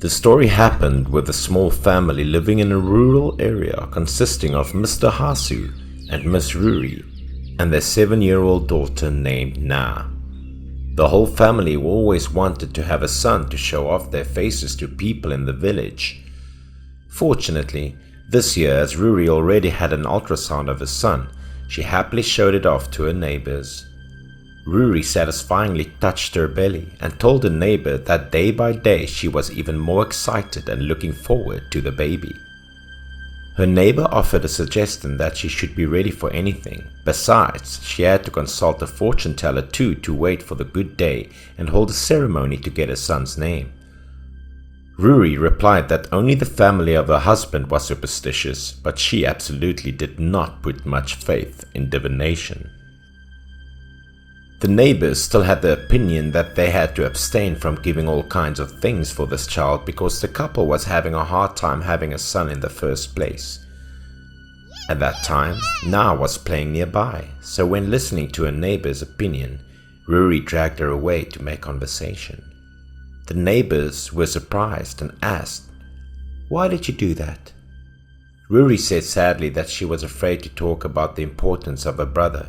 The story happened with a small family living in a rural area consisting of Mr. Hasu and Miss Ruri and their 7-year-old daughter named Na. The whole family always wanted to have a son to show off their faces to people in the village. Fortunately, this year, as Ruri already had an ultrasound of his son, she happily showed it off to her neighbors. Ruri satisfyingly touched her belly and told her neighbor that day by day she was even more excited and looking forward to the baby. Her neighbor offered a suggestion that she should be ready for anything. Besides, she had to consult a fortune teller too to wait for the good day and hold a ceremony to get her son's name. Ruri replied that only the family of her husband was superstitious, but she absolutely did not put much faith in divination. The neighbors still had the opinion that they had to abstain from giving all kinds of things for this child because the couple was having a hard time having a son in the first place. At that time, Na was playing nearby, so when listening to her neighbor's opinion, Ruri dragged her away to make conversation. The neighbors were surprised and asked, "Why did you do that?" Ruri said sadly that she was afraid to talk about the importance of her brother,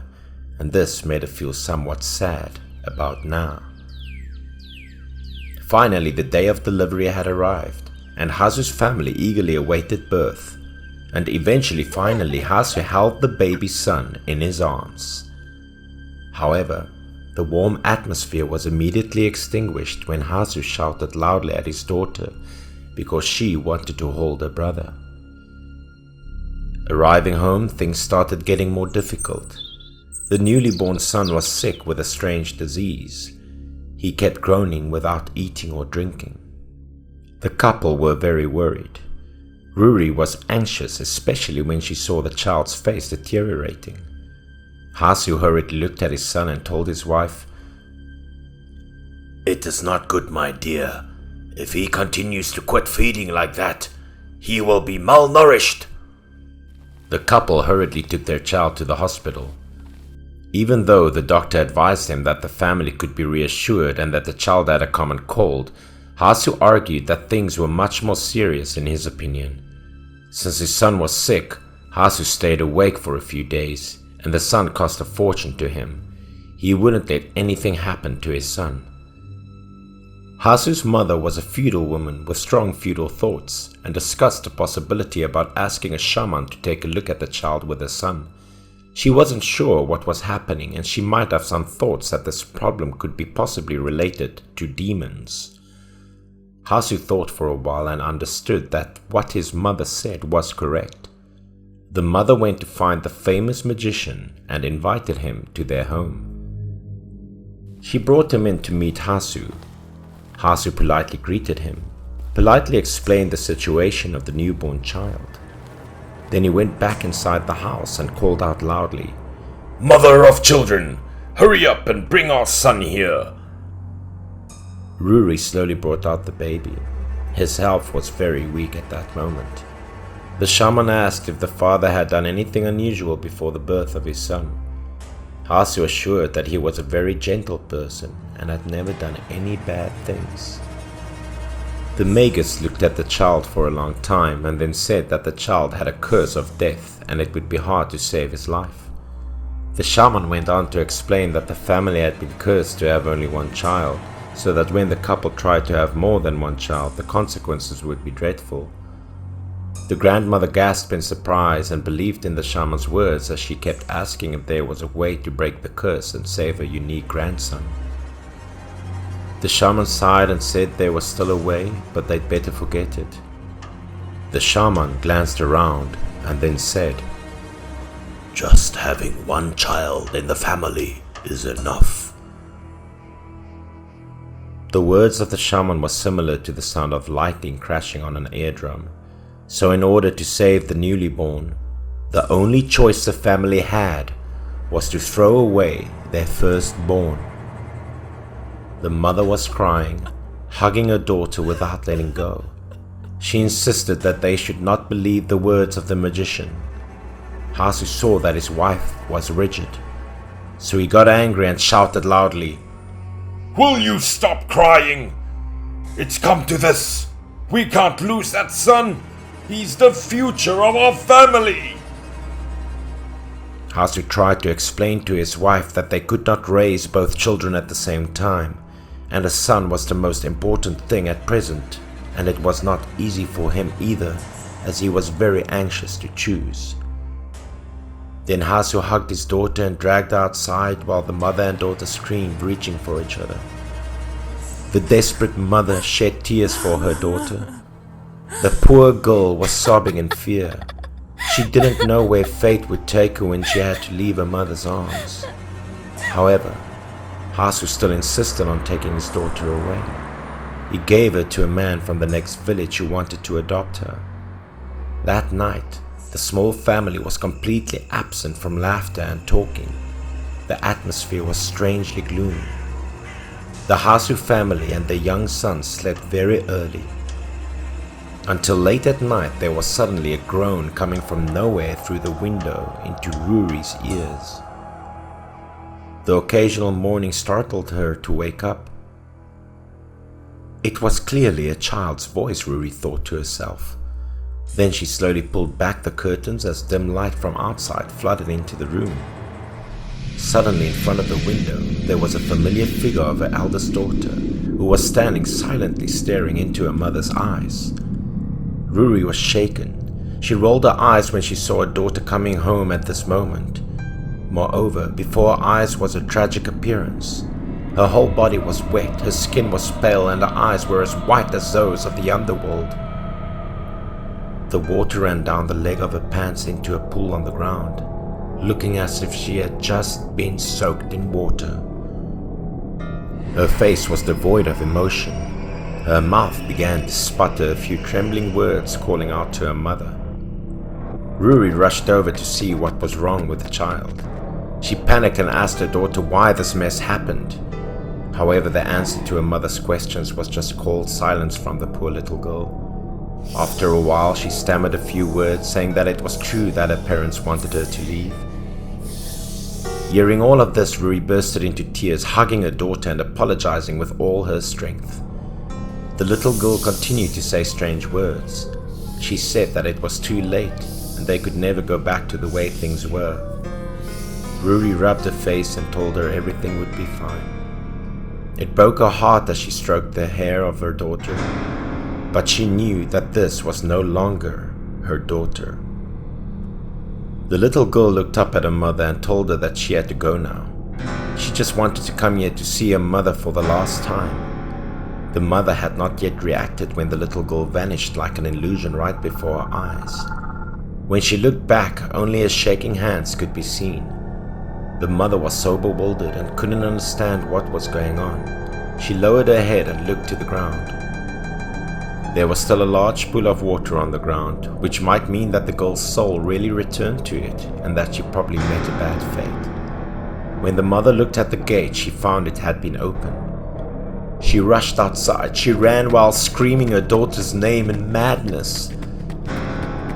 and this made her feel somewhat sad about Na. Finally, the day of delivery had arrived, and Hasu's family eagerly awaited birth, and eventually Hasu held the baby son in his arms. However, the warm atmosphere was immediately extinguished when Hasu shouted loudly at his daughter because she wanted to hold her brother. Arriving home, things started getting more difficult. The newly born son was sick with a strange disease. He kept groaning without eating or drinking. The couple were very worried. Ruri was anxious, especially when she saw the child's face deteriorating. Hasu hurriedly looked at his son and told his wife, "It is not good, my dear. If he continues to quit feeding like that, he will be malnourished." The couple hurriedly took their child to the hospital. Even though the doctor advised him that the family could be reassured and that the child had a common cold, Hasu argued that things were much more serious in his opinion. Since his son was sick, Hasu stayed awake for a few days, and the son cost a fortune to him. He wouldn't let anything happen to his son. Hasu's mother was a feudal woman with strong feudal thoughts and discussed the possibility about asking a shaman to take a look at the child with her son. She wasn't sure what was happening, and she might have some thoughts that this problem could be possibly related to demons. Hasu thought for a while and understood that what his mother said was correct. The mother went to find the famous magician and invited him to their home. She brought him in to meet Hasu. Hasu politely greeted him, politely explained the situation of the newborn child. Then he went back inside the house and called out loudly, "Mother of children, hurry up and bring our son here." Ruri slowly brought out the baby. His health was very weak at that moment. The shaman asked if the father had done anything unusual before the birth of his son. Hasu assured that he was a very gentle person and had never done any bad things. The magus looked at the child for a long time and then said that the child had a curse of death and it would be hard to save his life. The shaman went on to explain that the family had been cursed to have only one child, so that when the couple tried to have more than one child, the consequences would be dreadful. The grandmother gasped in surprise and believed in the shaman's words as she kept asking if there was a way to break the curse and save her unique grandson. The shaman sighed and said there was still a way, but they'd better forget it. The shaman glanced around and then said, "Just having one child in the family is enough." The words of the shaman were similar to the sound of lightning crashing on an eardrum. So in order to save the newly born, the only choice the family had was to throw away their firstborn. The mother was crying, hugging her daughter without letting go. She insisted that they should not believe the words of the magician. Hasu saw that his wife was rigid, so he got angry and shouted loudly, "Will you stop crying? It's come to this. We can't lose that son! He's the future of our family! Hasu tried to explain to his wife that they could not raise both children at the same time, and a son was the most important thing at present, and it was not easy for him either, as he was very anxious to choose. Then Hasu hugged his daughter and dragged her outside while the mother and daughter screamed, reaching for each other. The desperate mother shed tears for her daughter. The poor girl was sobbing in fear. She didn't know where fate would take her when she had to leave her mother's arms. However, Hasu still insisted on taking his daughter away. He gave her to a man from the next village who wanted to adopt her. That night, the small family was completely absent from laughter and talking. The atmosphere was strangely gloomy. The Hasu family and their young son slept very early. Until late at night, there was suddenly a groan coming from nowhere through the window into Ruri's ears. The occasional moaning startled her to wake up. It was clearly a child's voice, Ruri thought to herself. Then she slowly pulled back the curtains as dim light from outside flooded into the room. Suddenly in front of the window, there was a familiar figure of her eldest daughter, who was standing silently staring into her mother's eyes. Ruri was shaken. She rolled her eyes when she saw her daughter coming home at this moment. Moreover, before her eyes was her tragic appearance. Her whole body was wet, her skin was pale, and her eyes were as white as those of the underworld. The water ran down the leg of her pants into a pool on the ground, looking as if she had just been soaked in water. Her face was devoid of emotion. Her mouth began to sputter a few trembling words, calling out to her mother. Ruri rushed over to see what was wrong with the child. She panicked and asked her daughter why this mess happened. However, the answer to her mother's questions was just cold silence from the poor little girl. After a while, she stammered a few words, saying that it was true that her parents wanted her to leave. Hearing all of this, Ruri bursted into tears, hugging her daughter and apologizing with all her strength. The little girl continued to say strange words. She said that it was too late and they could never go back to the way things were. Ruri rubbed her face and told her everything would be fine. It broke her heart as she stroked the hair of her daughter, but she knew that this was no longer her daughter. The little girl looked up at her mother and told her that she had to go now. She just wanted to come here to see her mother for the last time. The mother had not yet reacted when the little girl vanished like an illusion right before her eyes. When she looked back, only her shaking hands could be seen. The mother was so bewildered and couldn't understand what was going on. She lowered her head and looked to the ground. There was still a large pool of water on the ground, which might mean that the girl's soul really returned to it and that she probably met a bad fate. When the mother looked at the gate, she found it had been opened. She rushed outside. She ran while screaming her daughter's name in madness.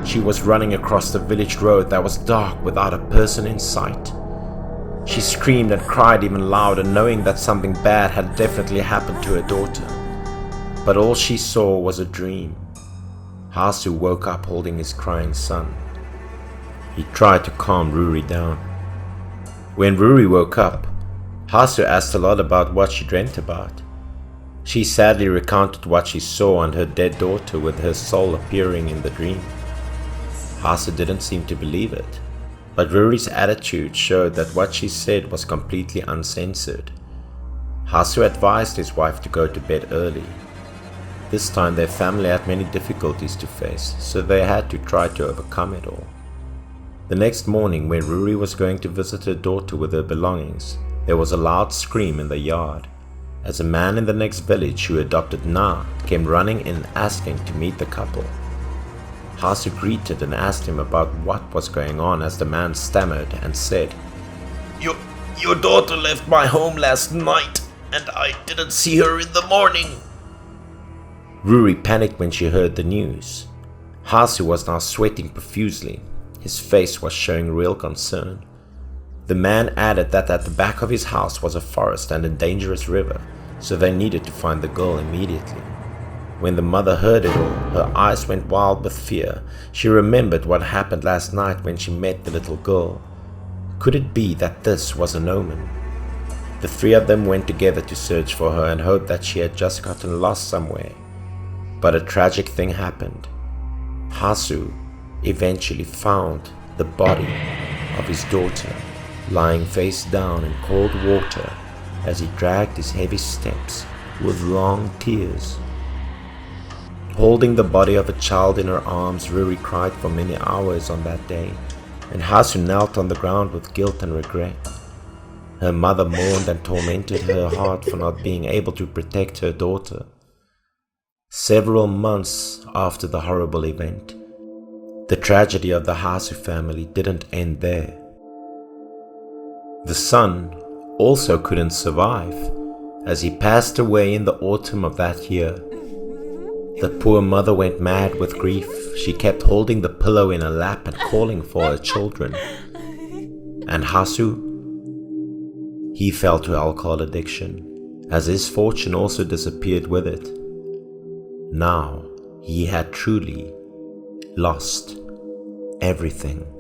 She was running across the village road that was dark without a person in sight. She screamed and cried even louder, knowing that something bad had definitely happened to her daughter. But all she saw was a dream. Hasu woke up holding his crying son. He tried to calm Ruri down. When Ruri woke up, Hasu asked a lot about what she dreamt about. She sadly recounted what she saw and her dead daughter with her soul appearing in the dream. Hasu didn't seem to believe it, but Ruri's attitude showed that what she said was completely uncensored. Hasu advised his wife to go to bed early. This time their family had many difficulties to face, so they had to try to overcome it all. The next morning, when Ruri was going to visit her daughter with her belongings, there was a loud scream in the yard, as a man in the next village who adopted Na came running in asking to meet the couple. Hasu greeted and asked him about what was going on as the man stammered and said, Your daughter left my home last night and I didn't see her in the morning. Ruri panicked when she heard the news. Hasu was now sweating profusely. His face was showing real concern. The man added that at the back of his house was a forest and a dangerous river, so they needed to find the girl immediately. When the mother heard it all, her eyes went wild with fear. She remembered what happened last night when she met the little girl. Could it be that this was an omen? The three of them went together to search for her and hoped that she had just gotten lost somewhere. But a tragic thing happened. Hasu eventually found the body of his daughter lying face down in cold water as he dragged his heavy steps with long tears. Holding the body of a child in her arms, Ruri cried for many hours on that day, and Hasu knelt on the ground with guilt and regret. Her mother mourned and tormented her heart for not being able to protect her daughter. Several months after the horrible event, the tragedy of the Hasu family didn't end there. The son also couldn't survive, as he passed away in the autumn of that year. The poor mother went mad with grief. She kept holding the pillow in her lap and calling for her children. And Hasu? He fell to alcohol addiction, as his fortune also disappeared with it. Now he had truly lost everything.